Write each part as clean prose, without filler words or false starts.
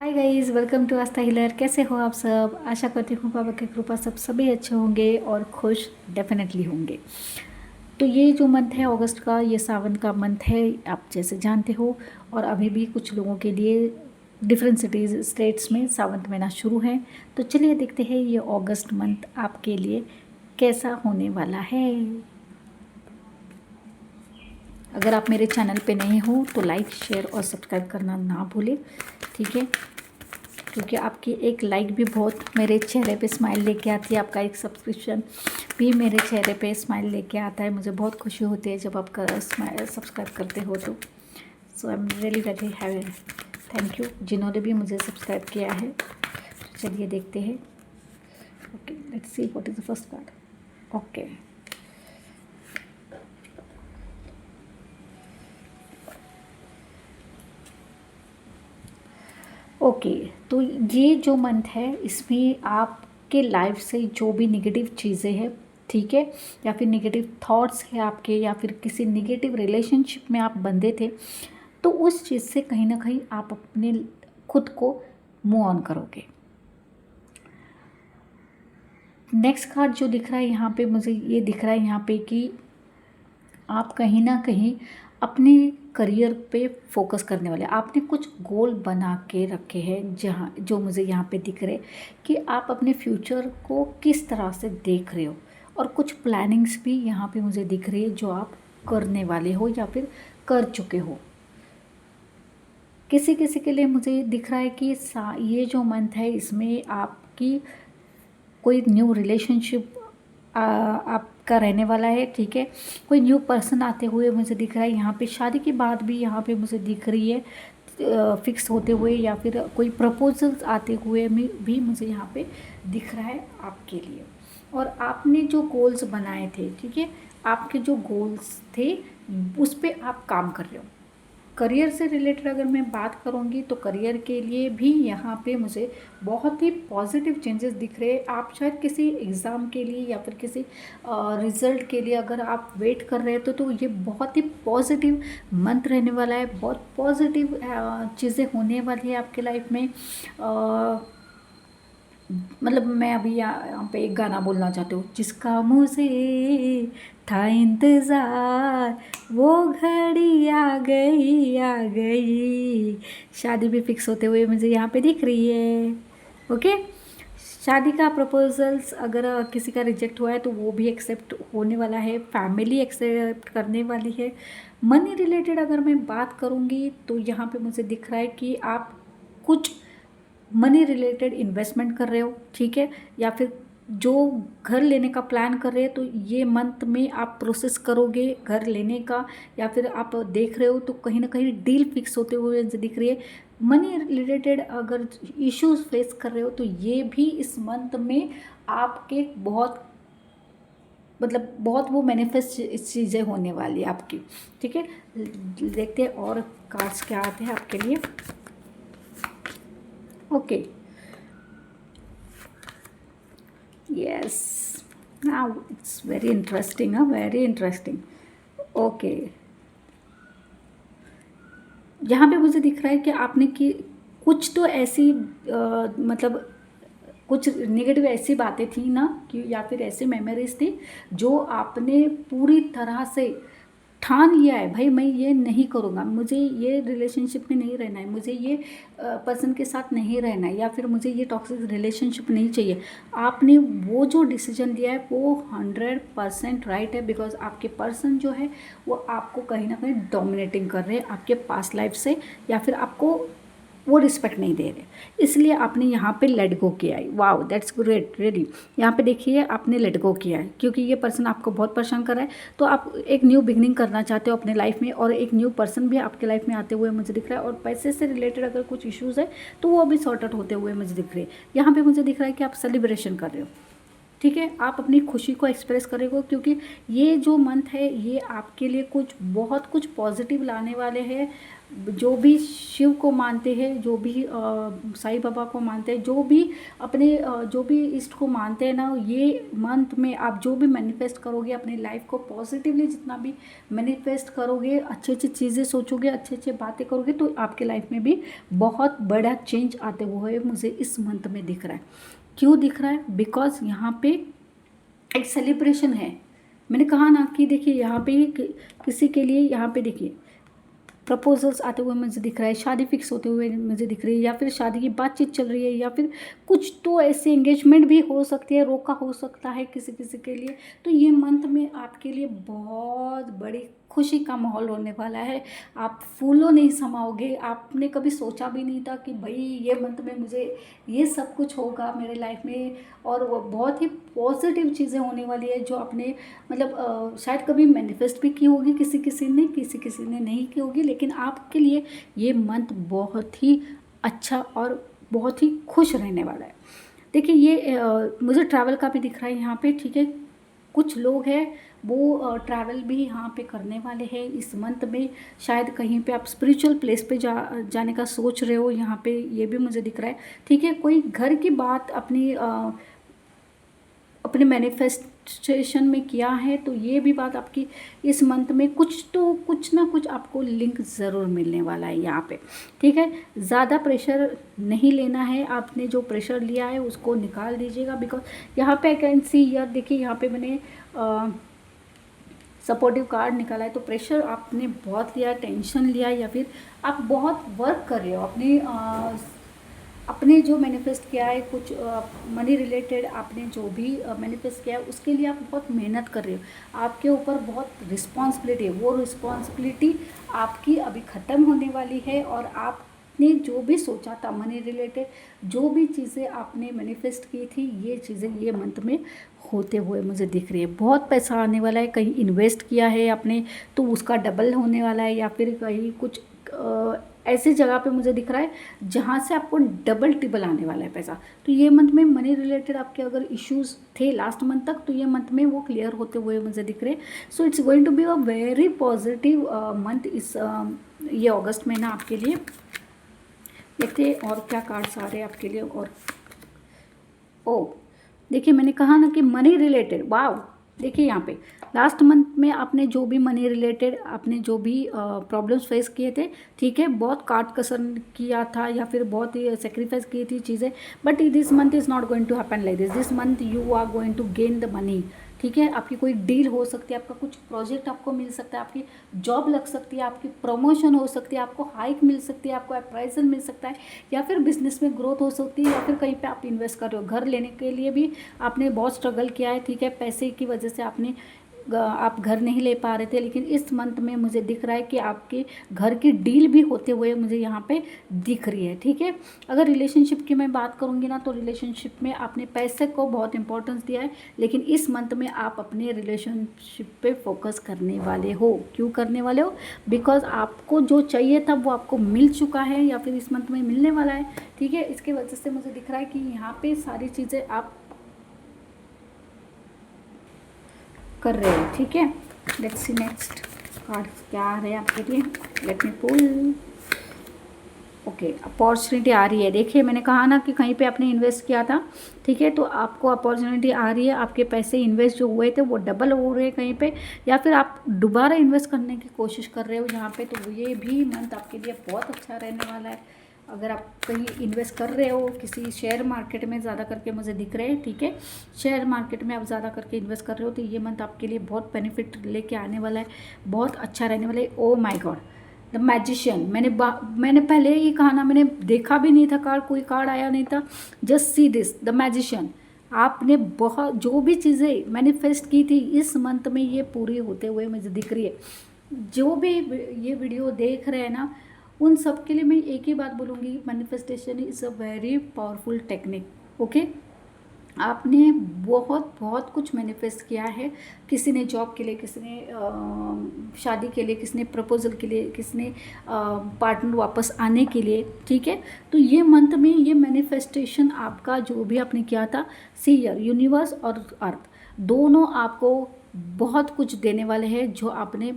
Hi guys, welcome to Aastha healer. कैसे हो आप सब? आशा करती हूँ बाबा की कृपा सब सभी अच्छे होंगे और खुश डेफिनेटली होंगे। तो ये जो मंथ है अगस्त का, ये सावन का मंथ है, आप जैसे जानते हो। और अभी भी कुछ लोगों के लिए डिफरेंट सिटीज़ स्टेट्स में सावन महीना शुरू है। तो चलिए देखते हैं ये अगस्त मंथ आपके लिए कैसा होने वाला है। अगर आप मेरे चैनल पे नए हो तो लाइक शेयर और सब्सक्राइब करना ना भूलें, ठीक है? क्योंकि आपकी एक लाइक भी बहुत मेरे चेहरे पे स्माइल लेके आती है, आपका एक सब्सक्रिप्शन भी मेरे चेहरे पे स्माइल लेके आता है। मुझे बहुत खुशी होती है जब आप सब्सक्राइब करते हो तो। So I am really very happy. Thank you जिन्होंने भी मुझे सब्सक्राइब किया है। चलिए देखते हैं। Okay, let's see what is the first card. Okay, okay. तो ये जो मंथ है इसमें आपके लाइफ से जो भी नेगेटिव चीज़ें हैं, ठीक है, या फिर नेगेटिव थॉट्स है आपके, या फिर किसी नेगेटिव रिलेशनशिप में आप बंधे थे, तो उस चीज़ से कहीं ना कहीं आप अपने खुद को मूव ऑन करोगे। नेक्स्ट कार्ड जो दिख रहा है यहाँ पे, मुझे ये दिख रहा है यहाँ पे कि आप कहीं ना कहीं अपने करियर पे फोकस करने वाले, आपने कुछ गोल बना के रखे हैं, जहाँ जो मुझे यहाँ पे दिख रहे कि आप अपने फ्यूचर को किस तरह से देख रहे हो। और कुछ प्लानिंग्स भी यहाँ पे मुझे दिख रही है जो आप करने वाले हो या फिर कर चुके हो। किसी किसी के लिए मुझे दिख रहा है कि ये जो मंथ है इसमें आपकी कोई न्यू रिलेशनशिप आपका रहने वाला है, ठीक है। कोई न्यू पर्सन आते हुए मुझे दिख रहा है यहाँ पे। शादी की बात भी यहाँ पे मुझे दिख रही है फिक्स होते हुए, या फिर कोई प्रपोजल्स आते हुए भी मुझे यहाँ पे दिख रहा है आपके लिए। और आपने जो गोल्स बनाए थे, ठीक है, आपके जो गोल्स थे उस पर आप काम कर रहे हो। करियर से रिलेटेड अगर मैं बात करूंगी तो करियर के लिए भी यहाँ पे मुझे बहुत ही पॉजिटिव चेंजेस दिख रहे हैं। आप शायद किसी एग्ज़ाम के लिए या फिर किसी रिज़ल्ट के लिए अगर आप वेट कर रहे हो तो ये बहुत ही पॉजिटिव मंथ रहने वाला है। बहुत पॉजिटिव चीज़ें होने वाली है आपके लाइफ में। मतलब मैं अभी यहाँ पे एक गाना बोलना चाहती हूँ, जिसका मुझे था इंतज़ार वो घड़ी आ गई आ गई। शादी भी फिक्स होते हुए मुझे यहाँ पे दिख रही है। ओके, शादी का प्रपोजल्स अगर किसी का रिजेक्ट हुआ है तो वो भी एक्सेप्ट होने वाला है, फैमिली एक्सेप्ट करने वाली है। मनी रिलेटेड अगर मैं बात करूँगी तो यहाँ पे मुझे दिख रहा है कि आप कुछ मनी रिलेटेड इन्वेस्टमेंट कर रहे हो, ठीक है, या फिर जो घर लेने का प्लान कर रहे हैं तो ये मंथ में आप प्रोसेस करोगे घर लेने का, या फिर आप देख रहे हो तो कहीं ना कहीं डील फिक्स होते हुए दिख रही है। मनी रिलेटेड अगर इश्यूज फेस कर रहे हो तो ये भी इस मंथ में आपके बहुत मतलब बहुत वो मैनिफेस्ट चीज़ें होने वाली है आपकी, ठीक है। देखते हैं और कार्ड्स क्या आते हैं आपके लिए। Okay, yes, now it's very interesting, very interesting. Okay, यहाँ पे मुझे दिख रहा है कि आपने कि कुछ तो ऐसी मतलब कुछ नेगेटिव ऐसी बातें थी ना, कि या फिर ऐसी मेमोरीज थी जो आपने पूरी तरह से ठान लिया है, भाई मैं ये नहीं करूँगा, मुझे ये रिलेशनशिप में नहीं रहना है, मुझे ये पर्सन के साथ नहीं रहना है, या फिर मुझे ये टॉक्सिक रिलेशनशिप नहीं चाहिए। आपने वो जो डिसीजन लिया है वो 100% राइट है, बिकॉज आपके पर्सन जो है वो आपको कहीं ना कहीं डोमिनेटिंग कर रहे हैं आपके पास्ट लाइफ से, या फिर आपको वो रिस्पेक्ट नहीं दे रहे, इसलिए आपने यहाँ पे लेट गो किया है। Wow, that's great really. यहाँ पे देखिए आपने लेट गो किया है क्योंकि ये पर्सन आपको बहुत परेशान कर रहा है, तो आप एक न्यू बिगनिंग करना चाहते हो अपने लाइफ में, और एक न्यू पर्सन भी आपके लाइफ में आते हुए मुझे दिख रहा है। और पैसे से रिलेटेड अगर कुछ इश्यूज़ है तो वो अभी सॉर्ट आउट होते हुए मुझे दिख रहे हैं। यहाँ पर मुझे दिख रहा है कि आप सेलिब्रेशन कर रहे हो, ठीक है, आप अपनी खुशी को एक्सप्रेस करेंगे, क्योंकि ये जो मंथ है ये आपके लिए कुछ बहुत कुछ पॉजिटिव लाने वाले हैं। जो भी शिव को मानते हैं, जो भी साईं बाबा को मानते हैं, जो भी अपने जो भी इष्ट को मानते हैं ना, ये मंथ में आप जो भी मैनिफेस्ट करोगे अपनी लाइफ को पॉजिटिवली, जितना भी मैनिफेस्ट करोगे, अच्छी अच्छी चीज़ें सोचोगे, अच्छी अच्छी बातें करोगे, तो आपके लाइफ में भी बहुत बड़ा चेंज आते हुए मुझे इस मंथ में दिख रहा है। क्यों दिख रहा है? बिकॉज यहाँ पे एक सेलिब्रेशन है। मैंने कहा ना कि देखिए यहाँ पे किसी के लिए यहाँ पे देखिए प्रपोजल्स आते हुए मुझे दिख रहा है, शादी फिक्स होते हुए मुझे दिख रही है, या फिर शादी की बातचीत चल रही है, या फिर कुछ तो ऐसे एंगेजमेंट भी हो सकती है, रोका हो सकता है किसी किसी के लिए। तो ये मंथ में आपके लिए बहुत बड़ी खुशी का माहौल होने वाला है। आप फूलों नहीं समाओगे। आपने कभी सोचा भी नहीं था कि भाई ये मंथ में मुझे ये सब कुछ होगा मेरे लाइफ में, और वो बहुत ही पॉजिटिव चीज़ें होने वाली है जो आपने मतलब शायद कभी मैनिफेस्ट भी की होगी, किसी किसी ने नहीं की होगी, लेकिन आपके लिए ये मंथ बहुत ही अच्छा और बहुत ही खुश रहने वाला है। देखिए ये मुझे ट्रैवल का भी दिख रहा है यहाँ पे, ठीक है। कुछ लोग हैं वो ट्रैवल भी यहाँ पे करने वाले हैं इस मंथ में। शायद कहीं पे आप स्पिरिचुअल प्लेस पे जाने का सोच रहे हो, यहाँ पे ये भी मुझे दिख रहा है, ठीक है। कोई घर की बात अपने मैनिफेस्टेशन में किया है, तो ये भी बात आपकी इस मंथ में कुछ ना कुछ आपको लिंक ज़रूर मिलने वाला है यहाँ पे, ठीक है। ज़्यादा प्रेशर नहीं लेना है, आपने जो प्रेशर लिया है उसको निकाल दीजिएगा। बिकॉज यहाँ पे आई कैन सी हियर, देखिए यहाँ पे मैंने सपोर्टिव कार्ड निकाला है, तो प्रेशर आपने बहुत लिया, टेंशन लिया, या फिर आप बहुत वर्क कर रहे हो अपने जो मैनिफेस्ट किया है, कुछ मनी रिलेटेड आपने जो भी मैनिफेस्ट किया है उसके लिए आप बहुत मेहनत कर रहे हो। आपके ऊपर बहुत रिस्पॉन्सिबिलिटी है, वो रिस्पॉन्सिबिलिटी आपकी अभी ख़त्म होने वाली है, और आपने जो भी सोचा था मनी रिलेटेड, जो भी चीज़ें आपने मैनिफेस्ट की थी, ये चीज़ें ये मंथ में होते हुए मुझे दिख रही है। बहुत पैसा आने वाला है, कहीं इन्वेस्ट किया है आपने तो उसका डबल होने वाला है, या फिर कहीं कुछ ऐसी जगह पे मुझे दिख रहा है जहाँ से आपको डबल टिबल आने वाला है पैसा। तो ये मंथ में मनी रिलेटेड आपके अगर इश्यूज थे लास्ट मंथ तक, तो ये मंथ में वो क्लियर होते हुए मुझे दिख रहे हैं। So it's going to be a very positive month is ये अगस्त महीना आपके लिए। देखते हैं और क्या कार्ड्स आ रहे हैं आपके लिए। और ओ देखिए मैंने कहा ना कि मनी रिलेटेड, वाव, देखिए यहाँ पे लास्ट मंथ में आपने जो भी मनी रिलेटेड आपने जो भी प्रॉब्लम्स फेस किए थे, ठीक है, बहुत काट कसर किया था या फिर बहुत ही सेक्रीफाइस की थी चीज़ें, but this month is not going to happen like this month you are going to gain the money, ठीक है। आपकी कोई डील हो सकती है, आपका कुछ प्रोजेक्ट आपको मिल सकता है, आपकी जॉब लग सकती है, आपकी प्रमोशन हो सकती है, आपको हाइक मिल सकती है, आपको अप्राइजल मिल सकता है, या फिर बिजनेस में ग्रोथ हो सकती है, या फिर कहीं पे आप इन्वेस्ट कर रहे हो। घर लेने के लिए भी आपने बहुत स्ट्रगल किया है, ठीक है, पैसे की वजह से आप घर नहीं ले पा रहे थे, लेकिन इस मंथ में मुझे दिख रहा है कि आपके घर की डील भी होते हुए मुझे यहाँ पे दिख रही है, ठीक है। अगर रिलेशनशिप की मैं बात करूँगी ना, तो रिलेशनशिप में आपने पैसे को बहुत इंपॉर्टेंस दिया है, लेकिन इस मंथ में आप अपने रिलेशनशिप पे फोकस करने वाले हो। क्यों करने वाले हो? बिकॉज आपको जो चाहिए था वो आपको मिल चुका है, या फिर इस मंथ में मिलने वाला है, ठीक है। इसके वजह से मुझे दिख रहा है कि यहाँ पे सारी चीज़ें आप कर रहे हो, ठीक है। लेट्स सी नेक्स्ट कार्ड क्या आ रहे हैं आपके लिए। लेट मी पुल। ओके, अपॉर्चुनिटी आ रही है। देखिए मैंने कहा ना कि कहीं पे आपने इन्वेस्ट किया था, ठीक है, तो आपको अपॉर्चुनिटी आ रही है। आपके पैसे इन्वेस्ट जो हुए थे वो डबल हो रहे हैं कहीं पे, या फिर आप दोबारा इन्वेस्ट करने की कोशिश कर रहे हो यहाँ पे, तो ये भी मंथ आपके लिए बहुत अच्छा रहने वाला है। अगर आप कहीं इन्वेस्ट कर रहे हो किसी शेयर मार्केट में, ज़्यादा करके मुझे दिख रहे हैं, ठीक है, शेयर मार्केट में आप ज़्यादा करके इन्वेस्ट कर रहे हो, तो ये मंथ आपके लिए बहुत बेनिफिट लेके आने वाला है, बहुत अच्छा रहने वाला है। Oh my God, the magician. मैंने पहले ही कहा ना, मैंने देखा भी नहीं था कार्ड, कोई कार्ड आया नहीं था। Just see this, the magician. आपने बहुत जो भी चीज़ें मैनिफेस्ट की थी इस मंथ में, ये पूरी होते हुए मुझे दिख रही है। जो भी ये वीडियो देख रहे हैं ना, उन सब के लिए मैं एक ही बात बोलूँगी, manifestation is a very powerful technique, okay. आपने बहुत बहुत कुछ मैनिफेस्ट किया है। किसी ने जॉब के लिए, किसी ने शादी के लिए, किसी ने प्रपोजल के लिए, किसी ने पार्टनर वापस आने के लिए, ठीक है। तो ये मंथ में ये मैनिफेस्टेशन आपका जो भी आपने किया था, सीयर यूनिवर्स और अर्थ दोनों आपको बहुत कुछ देने वाले हैं जो आपने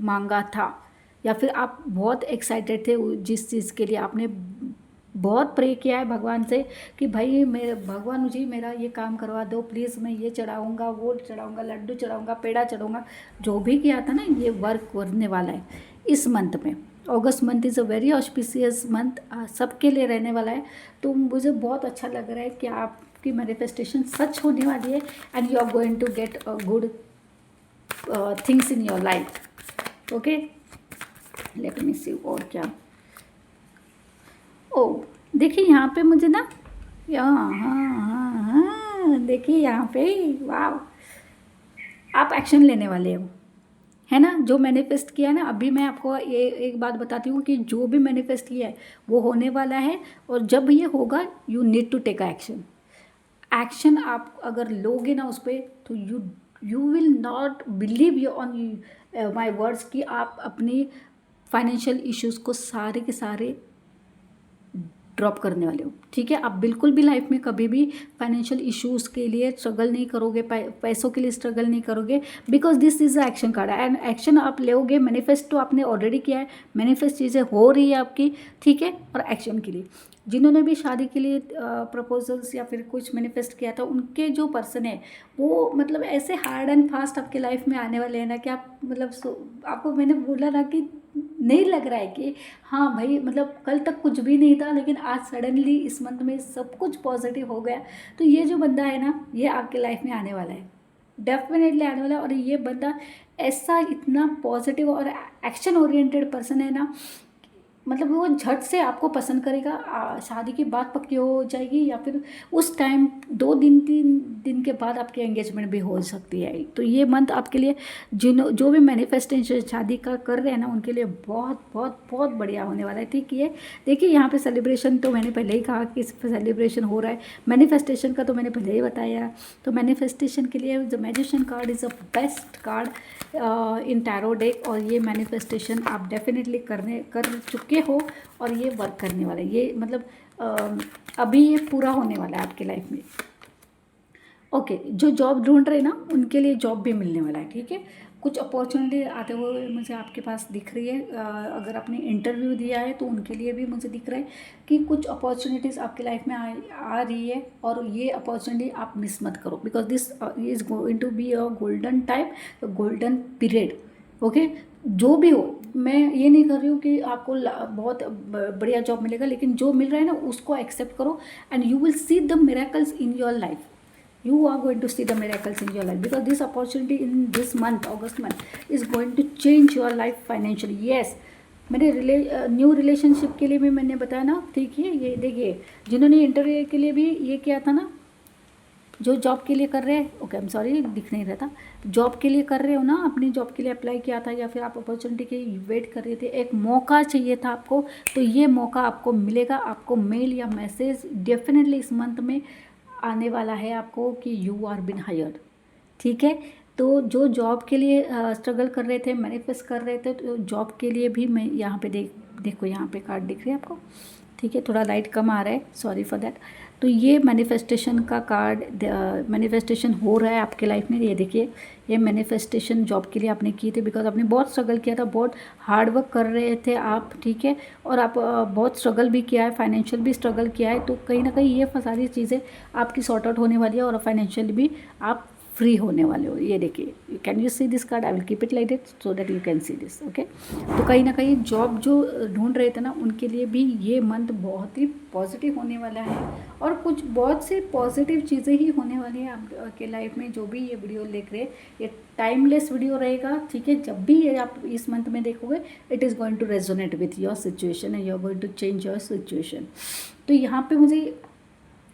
मांगा था, या फिर आप बहुत एक्साइटेड थे जिस चीज़ के लिए आपने बहुत प्रे किया है भगवान से कि भाई मेरे भगवान जी मेरा ये काम करवा दो प्लीज़, मैं ये चढ़ाऊँगा, वो चढ़ाऊँगा, लड्डू चढ़ाऊँगा, पेड़ा चढ़ाऊँगा, जो भी किया था ना ये वर्क करने वाला है इस मंथ में। August month is a very auspicious month, सबके लिए रहने वाला है। तो मुझे बहुत अच्छा लग रहा है कि आपकी मैनिफेस्टेशन सच होने वाली है and you are going to get a good things in your life. Okay, let me see और क्या। ओ देखिए यहाँ पे मुझे ना, हाँ हाँ हाँ हाँ, देखिए यहाँ पे, वाह, आप एक्शन लेने वाले हो, है ना। जो मैनिफेस्ट किया है ना, अभी मैं आपको ये एक बात बताती हूँ कि जो भी मैनिफेस्ट किया है वो होने वाला है, और जब ये होगा you need to take action. Action आप अगर लोगे ना उस पर, तो you will not believe you on my words कि आप अपनी फाइनेंशियल इश्यूज़ को सारे के सारे ड्रॉप करने वाले हो। ठीक है, आप बिल्कुल भी लाइफ में कभी भी फाइनेंशियल इश्यूज़ के लिए स्ट्रगल नहीं करोगे, पैसों के लिए स्ट्रगल नहीं करोगे, because this is a action card and action आप लोगे। मैनिफेस्ट तो आपने ऑलरेडी किया है, मैनिफेस्ट चीज़ें हो रही है आपकी, ठीक है। और एक्शन के लिए जिन्होंने भी शादी के लिए प्रपोजल्स या फिर कुछ मैनिफेस्ट किया था, उनके जो पर्सन है वो मतलब ऐसे हार्ड एंड फास्ट आपके लाइफ में आने वाले हैं ना कि आप मतलब आपको मैंने बोला ना कि नहीं लग रहा है कि हाँ भाई मतलब कल तक कुछ भी नहीं था लेकिन आज सडनली इस मंथ में सब कुछ पॉजिटिव हो गया। तो ये जो बंदा है ना, ये आपके लाइफ में आने वाला है, डेफिनेटली आने वाला है। और ये बंदा ऐसा इतना पॉजिटिव और एक्शन ओरिएंटेड पर्सन है ना, मतलब वो झट से आपको पसंद करेगा। शादी की बात पक्की हो जाएगी या फिर उस टाइम 2 दिन 3 दिन के बाद आपकी एंगेजमेंट भी हो सकती है। तो ये मंथ आपके लिए जो भी मैनिफेस्टेशन शादी का कर रहे हैं ना, उनके लिए बहुत बहुत बहुत बढ़िया होने वाला है। ठीक है, देखिए यहाँ पे सेलिब्रेशन तो मैंने पहले ही कहा कि सेलिब्रेशन हो रहा है। मैनिफेस्टेशन का तो मैंने पहले ही बताया। तो मैनिफेस्टेशन के लिए the magician card is a best card in tarot deck, और ये मैनिफेस्टेशन आप डेफिनेटली कर चुके हो और ये वर्क करने वाला है। ये मतलब अभी ये पूरा होने वाला है आपके लाइफ में। ओके, जो जॉब ढूंढ रहे हैं ना, उनके लिए जॉब भी मिलने वाला है। ठीक है, कुछ अपॉर्चुनिटी आते हुए मुझे आपके पास दिख रही है। अगर आपने इंटरव्यू दिया है तो उनके लिए भी मुझे दिख रहा है कि कुछ अपॉर्चुनिटीज़ आपकी लाइफ में आ रही है, और ये अपॉर्चुनिटी आप मिस मत करो, because this is going to be a golden time, golden period. Okay, जो भी हो, मैं ये नहीं कर रही हूँ कि आपको बहुत बढ़िया जॉब मिलेगा, लेकिन जो मिल रहा है ना उसको एक्सेप्ट करो and you will see the miracles in your life. You are going to see the miracles in your life, because this opportunity in this month, August month, is going to change your life financially. Yes, मेरे new relationship के लिए भी मैंने बताया ना। ठीक है, ये देखिए जिन्होंने इंटरव्यू के लिए भी ये किया था ना, जो जॉब के लिए कर रहे हैं, ओके आई एम सॉरी दिख नहीं रहा था, जॉब के लिए कर रहे हो ना, अपनी जॉब के लिए अप्लाई किया था या फिर आप अपॉर्चुनिटी के वेट कर रहे थे, एक मौका चाहिए था आपको, तो ये मौका आपको मिलेगा। आपको मेल या मैसेज डेफिनेटली इस मंथ में आने वाला है आपको कि यू आर बिन हायर्ड। ठीक है, तो जो जॉब के लिए स्ट्रगल कर रहे थे, मैनिफेस्ट कर रहे थे, तो जॉब के लिए भी मैं यहाँ पे देखो यहाँ पे कार्ड दिख रही है आपको। ठीक है, थोड़ा लाइट कम आ रहा है, सॉरी फॉर दैट। तो ये मैनिफेस्टेशन का कार्ड, मैनिफेस्टेशन हो रहा है आपके लाइफ में। ये देखिए, ये मैनिफेस्टेशन जॉब के लिए आपने की थी, बिकॉज आपने बहुत स्ट्रगल किया था, बहुत हार्ड वर्क कर रहे थे आप। ठीक है, और आप बहुत स्ट्रगल भी किया है, फाइनेंशियल भी स्ट्रगल किया है। तो कहीं ना कहीं ये सारी चीज़ें आपकी सॉर्ट आउट होने वाली है, और फाइनेंशियल भी आप फ्री होने वाले हो। ये देखिए, can you see this card? I will keep it like that so that you can see this. Okay, तो कहीं ना कहीं जॉब जो ढूंढ रहे थे ना, उनके लिए भी ये मंथ बहुत ही पॉजिटिव होने वाला है, और कुछ बहुत सी पॉजिटिव चीज़ें ही होने वाली हैं आपके लाइफ में। जो भी ये वीडियो देख रहे हैं, ये टाइमलेस वीडियो रहेगा। ठीक है, जब भी ये आप इस मंथ में देखोगे, it is going to resonate with your situation and you are going to change your situation. तो यहाँ पे मुझे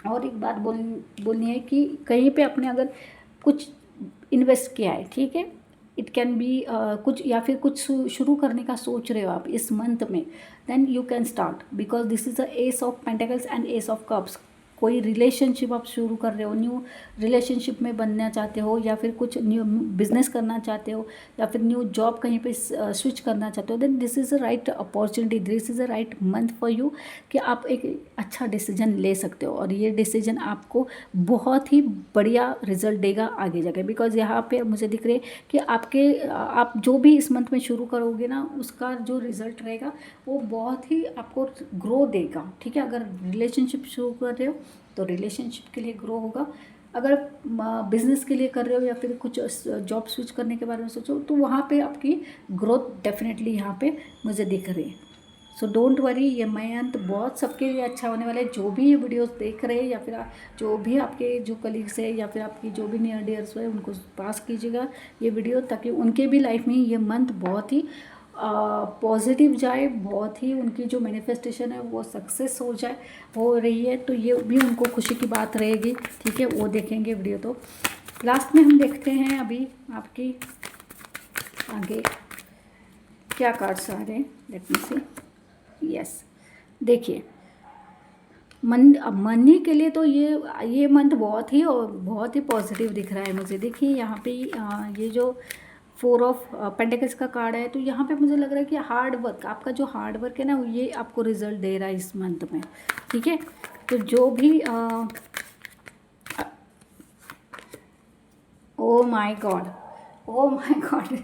और एक बात बोलनी है कि कहीं पे आपने अगर कुछ इन्वेस्ट किया है, ठीक है, इट कैन बी कुछ या फिर कुछ शुरू करने का सोच रहे हो आप इस मंथ में, then you can start, because this is a ace of pentacles and ace of cups. कोई रिलेशनशिप आप शुरू कर रहे हो, न्यू रिलेशनशिप में बनना चाहते हो, या फिर कुछ न्यू बिजनेस करना चाहते हो, या फिर न्यू जॉब कहीं पे स्विच करना चाहते हो, then this is a right opportunity, this is a right month for you कि आप एक अच्छा डिसीजन ले सकते हो। और ये डिसीजन आपको बहुत ही बढ़िया रिजल्ट देगा आगे जाके, बिकॉज यहाँ पे मुझे दिख रहे कि आप जो भी इस मंथ में शुरू करोगे ना, उसका जो रिजल्ट रहेगा वो बहुत ही आपको ग्रो देगा। ठीक है, अगर रिलेशनशिप शुरू कर रहे हो तो रिलेशनशिप के लिए ग्रो होगा, अगर बिजनेस के लिए कर रहे हो या फिर कुछ जॉब स्विच करने के बारे में सोचो तो वहाँ पे आपकी ग्रोथ डेफिनेटली यहाँ पे मुझे दिख रही है। सो डोंट वरी, ये मंथ बहुत सबके लिए अच्छा होने वाला है। जो भी ये वीडियोस देख रहे हैं या फिर जो भी आपके जो कलीग्स है या फिर आपकी जो भी नियर डियर्स है, उनको पास कीजिएगा ये वीडियो, ताकि उनके भी लाइफ में ये मंथ बहुत ही पॉजिटिव जाए, बहुत ही उनकी जो मैनिफेस्टेशन है वो सक्सेस हो रही है, तो ये भी उनको खुशी की बात रहेगी। ठीक है, वो देखेंगे वीडियो। तो लास्ट में हम देखते हैं अभी आपकी आगे क्या कार्ड्स आ रहे हैं। लेट मी सी। यस, देखिए मनी के लिए तो ये मंथ बहुत ही पॉजिटिव दिख रहा है मुझे। देखिए यहाँ पे ये जो 4 ऑफ पेंटिकल्स का कार्ड है, तो यहाँ पे मुझे लग रहा है कि हार्ड वर्क, आपका जो हार्ड वर्क है ना, ये आपको रिजल्ट दे रहा है इस मंथ में। ठीक है, तो जो भी oh my God, oh my God,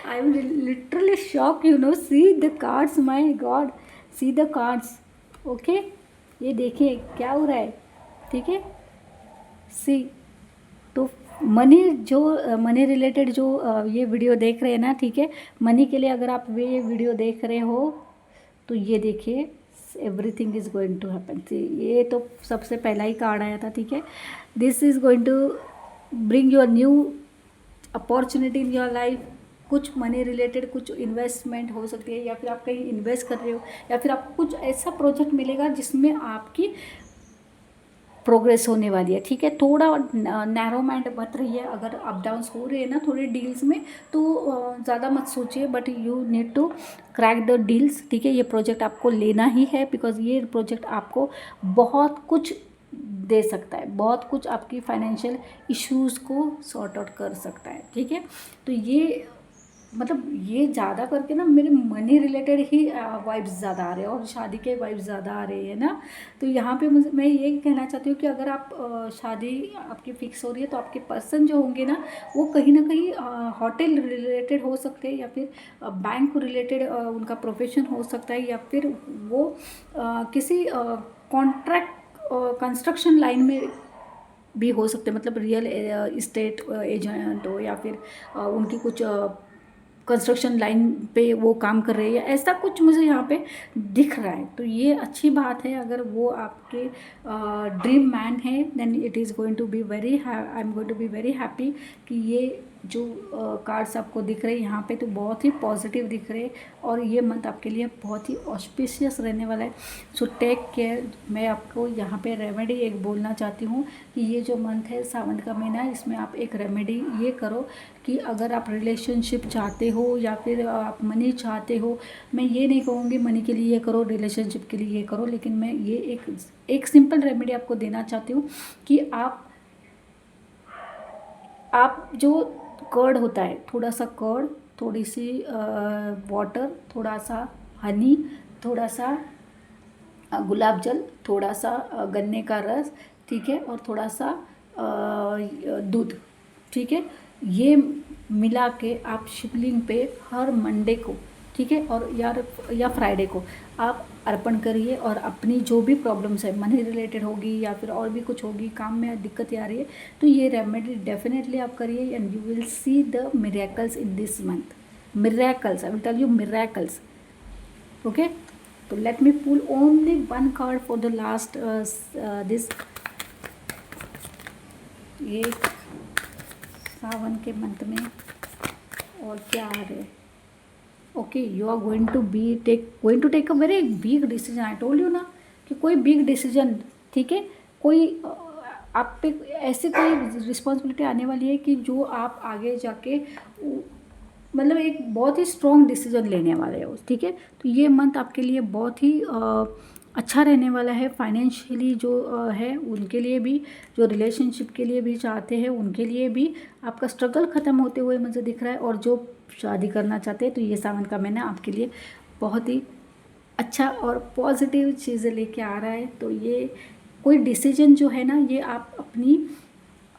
I am literally shock, you know, see the cards, my God, see the cards. Okay, ये देखिए क्या हो रहा है। ठीक है, सी, तो मनी रिलेटेड जो ये वीडियो देख रहे हैं ना, ठीक है, मनी के लिए अगर आप ये वीडियो देख रहे हो तो ये देखिए everything is going to happen. ये तो सबसे पहला ही कार्ड आया था। ठीक है, this is going to bring your new opportunity in your life. कुछ मनी रिलेटेड कुछ इन्वेस्टमेंट हो सकती है, या फिर आप कहीं इन्वेस्ट कर रहे हो, या फिर आपको कुछ ऐसा प्रोजेक्ट मिलेगा जिसमें आपकी प्रोग्रेस होने वाली है। ठीक है, थोड़ा नैरो माइंड मत रहिए, अगर अप डाउन्स हो रहे हैं ना थोड़े डील्स में, तो ज़्यादा मत सोचिए, but you need to crack the deals. ठीक है, ये प्रोजेक्ट आपको लेना ही है, बिकॉज ये प्रोजेक्ट आपको बहुत कुछ दे सकता है, बहुत कुछ आपकी फाइनेंशियल इश्यूज़ को सॉर्ट आउट कर सकता है। ठीक है, तो ये मतलब ये ज़्यादा करके ना मेरे मनी रिलेटेड ही वाइब्स ज़्यादा आ रहे हैं, और शादी के वाइब्स ज़्यादा आ रहे हैं ना। तो यहाँ पे मैं ये कहना चाहती हूँ कि अगर आप शादी आपकी फ़िक्स हो रही है, तो आपके पर्सन जो होंगे ना, वो कहीं ना कहीं होटल रिलेटेड हो सकते हैं, या फिर बैंक रिलेटेड उनका प्रोफेशन हो सकता है, या फिर वो किसी कॉन्ट्रैक्ट कंस्ट्रक्शन लाइन में भी हो सकते हैं, मतलब रियल इस्टेट एजेंट हो, या फिर उनकी कुछ कंस्ट्रक्शन लाइन पे वो काम कर रहे हैं, या ऐसा कुछ मुझे यहाँ पे दिख रहा है। तो ये अच्छी बात है, अगर वो आपके ड्रीम मैन है, then it is going to be I am going to be very happy कि ये जो कार्ड्स आपको दिख रहे हैं यहाँ पे, तो बहुत ही पॉजिटिव दिख रहे हैं, और ये मंथ आपके लिए बहुत ही ऑस्पिशियस रहने वाला है। So take care. मैं आपको यहाँ पे रेमेडी एक बोलना चाहती हूँ कि ये जो मंथ है, सावन का महीना है, इसमें आप एक रेमेडी ये करो कि अगर आप रिलेशनशिप चाहते हो या फिर आप मनी चाहते हो, मैं ये नहीं कहूँगी मनी के लिए ये करो, रिलेशनशिप के लिए ये करो, लेकिन मैं ये एक सिंपल रेमेडी आपको देना चाहती हूँ कि आप जो कर्ड होता है, थोड़ा सा कर्ड, थोड़ी सी वाटर, थोड़ा सा हनी, थोड़ा सा गुलाब जल, थोड़ा सा गन्ने का रस, ठीक है, और थोड़ा सा दूध। ठीक है, ये मिला के आप शिवलिंग पे हर मंडे को, ठीक है, और या फ्राइडे को आप अर्पण करिए, और अपनी जो भी प्रॉब्लम्स है, मनी रिलेटेड होगी या फिर और भी कुछ होगी, काम में दिक्कत आ रही है, तो ये रेमेडी डेफिनेटली आप करिए, and you will see the miracles in this month. Miracles, I will tell you miracles. Okay, तो let me pull only one card for the last this, ये सावन के मंथ में और क्या आ रहे हैं। Okay, you are going to take a very big decision. I told you ना कि कोई बिग डिसीजन, ठीक है, कोई आप पे ऐसे कोई रिस्पॉन्सिबिलिटी आने वाली है कि जो आप आगे जाके मतलब एक बहुत ही स्ट्रॉन्ग डिसीजन लेने वाले हो। ठीक है, तो ये मंथ आपके लिए बहुत ही अच्छा रहने वाला है। फाइनेंशियली जो है उनके लिए भी, जो रिलेशनशिप के लिए भी चाहते हैं उनके लिए भी आपका स्ट्रगल ख़त्म होते हुए मुझे दिख रहा है। और जो शादी करना चाहते हैं तो ये सावन का महीना आपके लिए बहुत ही अच्छा और पॉजिटिव चीज़ें लेके आ रहा है। तो ये कोई डिसीजन जो है ना, ये आप अपनी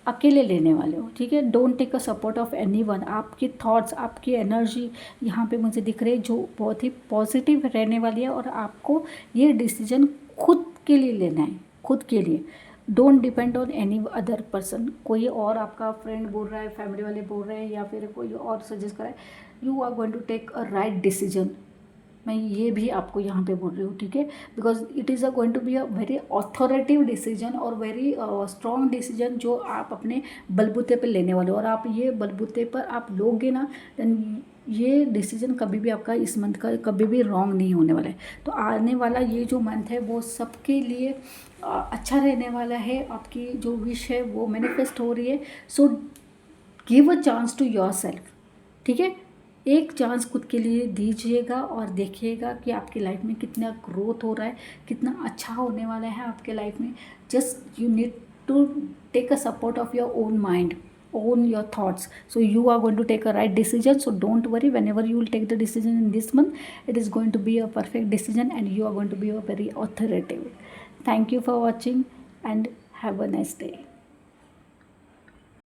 अकेले लेने वाले हो, ठीक है। Don't take a support of anyone. आपकी थॉट्स, आपकी एनर्जी यहाँ पे मुझे दिख रही है जो बहुत ही पॉजिटिव रहने वाली है। और आपको ये डिसीजन खुद के लिए लेना है, खुद के लिए। Don't depend on any other person. कोई और आपका फ्रेंड बोल रहा है, फैमिली वाले बोल रहे हैं, या फिर कोई और सजेस्ट कर रहा है। You are going to take a right decision. मैं ये भी आपको यहाँ पे बोल रही हूँ, ठीक है। Because it is going to be a very authoritative decision और वेरी स्ट्रॉन्ग डिसीजन जो आप अपने बलबूते पर लेने वाले हो। और आप ये बलबूते पर आप लोगे ना, देन ये डिसीजन कभी भी आपका इस मंथ का कभी भी रॉन्ग नहीं होने वाला है। तो आने वाला ये जो मंथ है वो सबके लिए अच्छा रहने वाला है। आपकी जो विश है वो मैनिफेस्ट हो रही है। So give a chance to yourself, ठीक है। एक चांस खुद के लिए दीजिएगा और देखिएगा कि आपकी लाइफ में कितना ग्रोथ हो रहा है, कितना अच्छा होने वाला है आपके लाइफ में। Just you need to take a support of your own mind, own your thoughts. So you are going to take a right decision. So don't worry, whenever you will take the decision in this month, it is going to be a perfect decision and you are going to be a very authoritative. Thank you for watching and have a nice day.